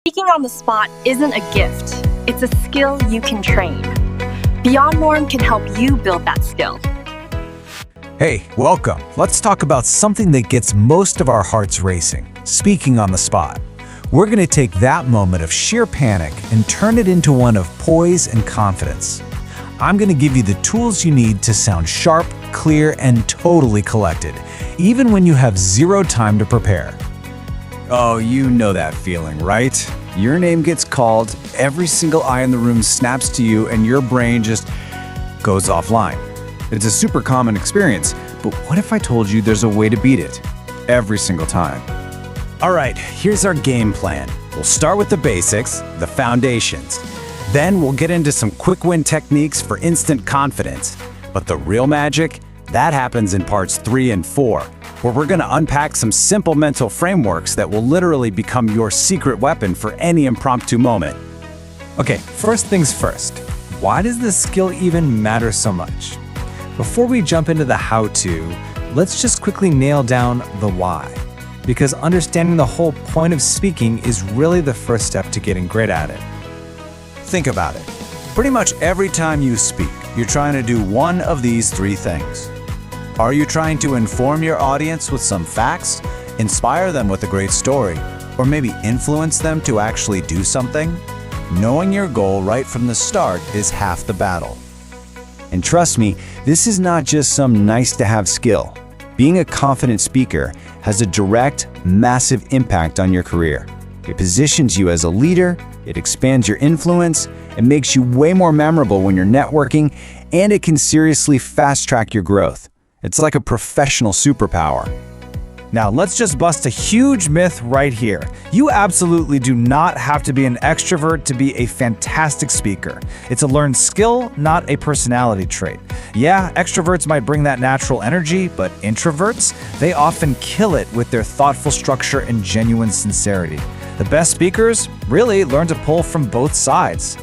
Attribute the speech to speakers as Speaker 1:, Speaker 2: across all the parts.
Speaker 1: Speaking on the spot isn't a gift, it's a skill you can train. Beyond Norm can help you build that skill.
Speaker 2: Hey, welcome. Let's talk about something that gets most of our hearts racing, speaking on the spot. We're going to take that moment of sheer panic and turn it into one of poise and confidence. I'm going to give you the tools you need to sound sharp, clear, and totally collected, even when you have zero time to prepare. Oh, you know that feeling, right? Your name gets called, every single eye in the room snaps to you, and your brain just goes offline. It's a super common experience, but what if I told you there's a way to beat it? Every single time. All right, here's our game plan. We'll start with the basics, the foundations. Then we'll get into some quick win techniques for instant confidence. But the real magic, that happens in parts 3 and 4, where we're going to unpack some simple mental frameworks that will literally become your secret weapon for any impromptu moment.
Speaker 3: Okay, first things first. Why does this skill even matter so much? Before we jump into the how-to, let's just quickly nail down the why. Because understanding the whole point of speaking is really the first step to getting great at it.
Speaker 2: Think about it. Pretty much every time you speak, you're trying to do one of these 3 things. Are you trying to inform your audience with some facts, inspire them with a great story, or maybe influence them to actually do something? Knowing your goal right from the start is half the battle. And trust me, this is not just some nice-to-have skill. Being a confident speaker has a direct, massive impact on your career. It positions you as a leader, it expands your influence, it makes you way more memorable when you're networking, and it can seriously fast-track your growth. It's like a professional superpower.
Speaker 3: Now let's just bust a huge myth right here. You absolutely do not have to be an extrovert to be a fantastic speaker. It's a learned skill, not a personality trait. Yeah, extroverts might bring that natural energy, but introverts, they often kill it with their thoughtful structure and genuine sincerity. The best speakers really learn to pull from both sides.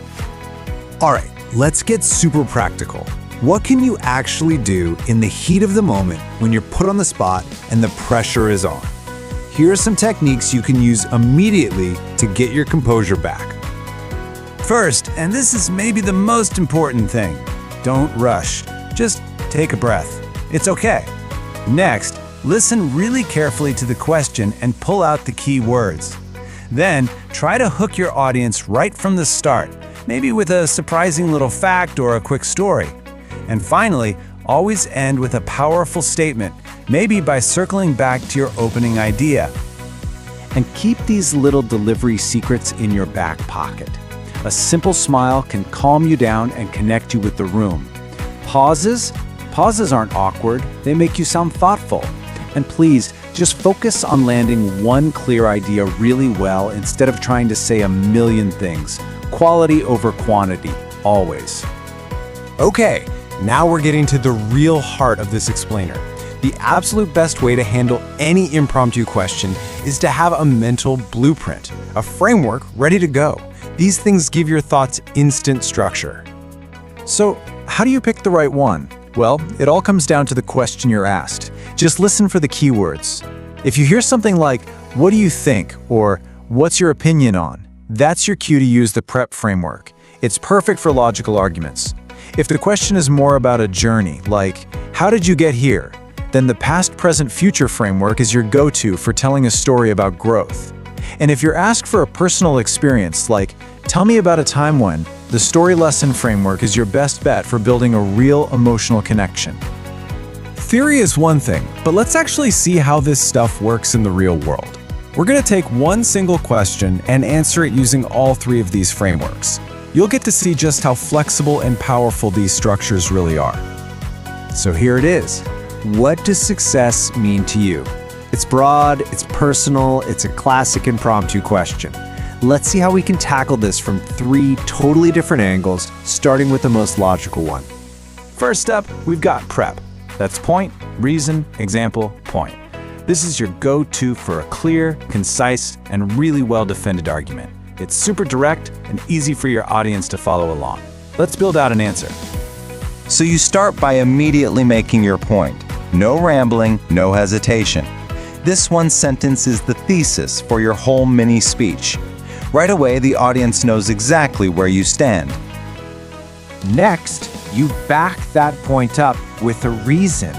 Speaker 2: All right, let's get super practical. What can you actually do in the heat of the moment when you're put on the spot and the pressure is on? Here are some techniques you can use immediately to get your composure back. First, and this is maybe the most important thing, don't rush. Just take a breath. It's okay. Next, listen really carefully to the question and pull out the key words. Then, try to hook your audience right from the start, maybe with a surprising little fact or a quick story. And finally, always end with a powerful statement, maybe by circling back to your opening idea. And keep these little delivery secrets in your back pocket. A simple smile can calm you down and connect you with the room. Pauses aren't awkward, they make you sound thoughtful. And please, just focus on landing one clear idea really well instead of trying to say a million things. Quality over quantity, always. Okay. Now we're getting to the real heart of this explainer. The absolute best way to handle any impromptu question is to have a mental blueprint, a framework ready to go. These things give your thoughts instant structure. So, how do you pick the right one? Well, it all comes down to the question you're asked. Just listen for the keywords. If you hear something like, "What do you think?" or "What's your opinion on?" that's your cue to use the PrEP framework. It's perfect for logical arguments. If the question is more about a journey, like, "How did you get here?" then the past, present, future framework is your go-to for telling a story about growth. And if you're asked for a personal experience, like, "Tell me about a time when," the story lesson framework is your best bet for building a real emotional connection. Theory is one thing, but let's actually see how this stuff works in the real world. We're going to take one single question and answer it using all 3 of these frameworks. You'll get to see just how flexible and powerful these structures really are. So here it is. What does success mean to you? It's broad, it's personal, it's a classic impromptu question. Let's see how we can tackle this from 3 totally different angles, starting with the most logical one. First up, we've got PrEP. That's point, reason, example, point. This is your go-to for a clear, concise, and really well-defended argument. It's super direct and easy for your audience to follow along. Let's build out an answer.
Speaker 4: So you start by immediately making your point. No rambling, no hesitation. This one sentence is the thesis for your whole mini speech. Right away, the audience knows exactly where you stand.
Speaker 3: Next, you back that point up with a reason.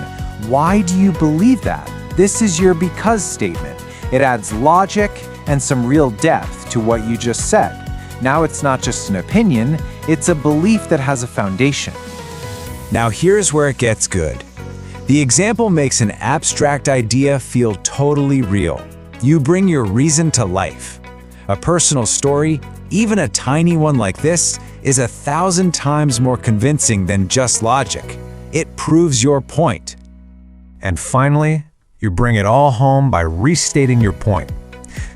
Speaker 3: Why do you believe that? This is your because statement. It adds logic and some real depth to what you just said. Now it's not just an opinion, it's a belief that has a foundation.
Speaker 2: Now here's where it gets good. The example makes an abstract idea feel totally real. You bring your reason to life. A personal story, even a tiny one like this, is 1,000 times more convincing than just logic. It proves your point. And finally, you bring it all home by restating your point.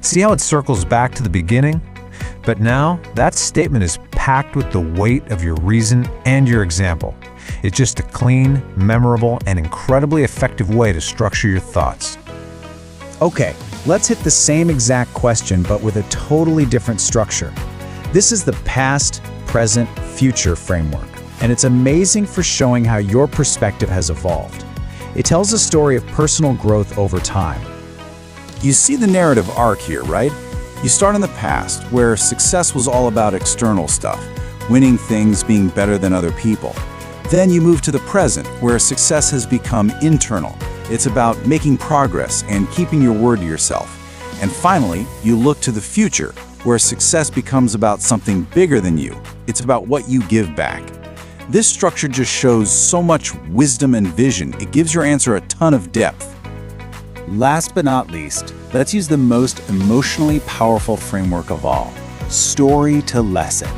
Speaker 2: See how it circles back to the beginning? But now, that statement is packed with the weight of your reason and your example. It's just a clean, memorable, and incredibly effective way to structure your thoughts. Okay, let's hit the same exact question but with a totally different structure. This is the past, present, future framework, and it's amazing for showing how your perspective has evolved. It tells a story of personal growth over time.
Speaker 5: You see the narrative arc here, right? You start in the past, where success was all about external stuff, winning things, being better than other people. Then you move to the present, where success has become internal. It's about making progress and keeping your word to yourself. And finally, you look to the future, where success becomes about something bigger than you. It's about what you give back. This structure just shows so much wisdom and vision. It gives your answer a ton of depth.
Speaker 2: Last but not least, let's use the most emotionally powerful framework of all, story to lesson.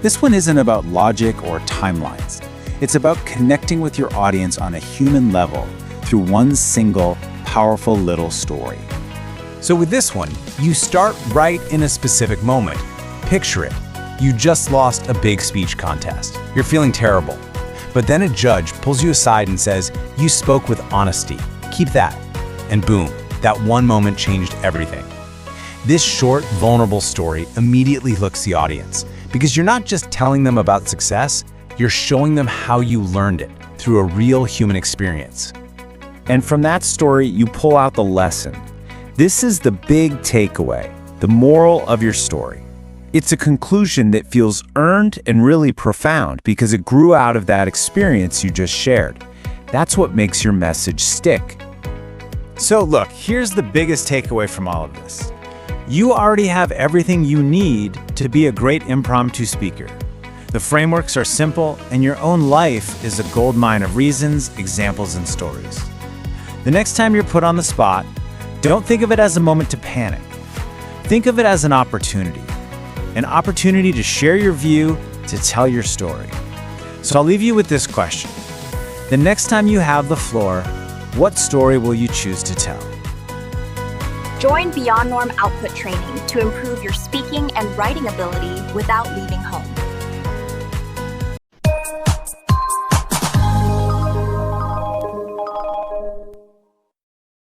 Speaker 2: This one isn't about logic or timelines. It's about connecting with your audience on a human level through one single, powerful little story. So with this one, you start right in a specific moment. Picture it. You just lost a big speech contest. You're feeling terrible. But then a judge pulls you aside and says, "You spoke with honesty. Keep that." And boom, that one moment changed everything. This short, vulnerable story immediately hooks the audience because you're not just telling them about success, you're showing them how you learned it through a real human experience. And from that story, you pull out the lesson. This is the big takeaway, the moral of your story. It's a conclusion that feels earned and really profound because it grew out of that experience you just shared. That's what makes your message stick. So look, here's the biggest takeaway from all of this. You already have everything you need to be a great impromptu speaker. The frameworks are simple, and your own life is a goldmine of reasons, examples, and stories. The next time you're put on the spot, don't think of it as a moment to panic. Think of it as an opportunity to share your view, to tell your story. So I'll leave you with this question. The next time you have the floor, what story will you choose to tell?
Speaker 1: Join Beyond Norm Output Training to improve your speaking and writing ability without leaving home.